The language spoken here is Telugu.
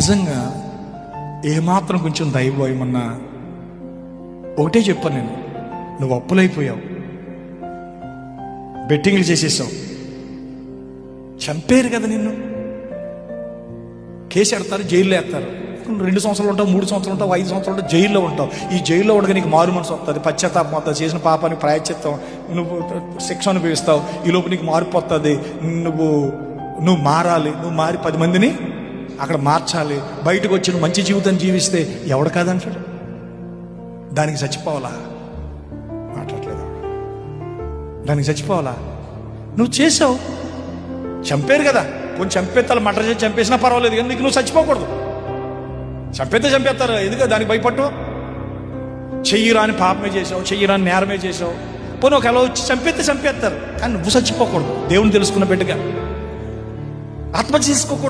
నిజంగా ఏమాత్రం కొంచెం దైవమన్నా ఒకటే చెప్పాను నేను, నువ్వు అప్పులైపోయావు, బెట్టింగ్లు చేసేసావు, చంపేరు కదా నిన్ను, కేసు ఎడతారు, జైల్లో వేస్తారు. 2 సంవత్సరాలు ఉంటావు, 3 సంవత్సరాలు ఉంటావు, 5 సంవత్సరాలు ఉంటావు, జైల్లో ఉంటావు. ఈ జైల్లో ఉండగా నీకు మారు మనసు వస్తుంది, పశ్చాత్తాపం అవుతుంది, చేసిన పాపానికి ప్రాయశ్చిత్తం, నువ్వు శిక్ష అనుభవిస్తావు. ఈ లోపు నీకు మార్పు వస్తుంది, నువ్వు మారాలి, నువ్వు మారి 10 మందిని అక్కడ మార్చాలి. బయటకు వచ్చి నువ్వు మంచి జీవితం జీవిస్తే ఎవడు కాదంటాడు? దానికి చచ్చిపోవాలా? మాట్లాడలేదు. దానికి చచ్చిపోవాలా? నువ్వు చేసావు, చంపారు కదా, కొంచెం చంపేస్తాను, మటర్ చేసి చంపేసినా పర్వాలేదు, కానీ నీకు నువ్వు చచ్చిపోకూడదు. చంపేస్తే చంపేస్తారు, ఎందుకు దానికి భయపట్టు? చెయ్యిరాని పాపమే చేసావు, చెయ్యిరాని నేరమే చేసావు, పోనీ ఒక ఎలా వచ్చి చంపేస్తే చంపేస్తారు, కానీ నువ్వు చచ్చిపోకూడదు. దేవుని తెలుసుకున్న బిడ్డగా ఆత్మహత్య చేసుకోకూడదు.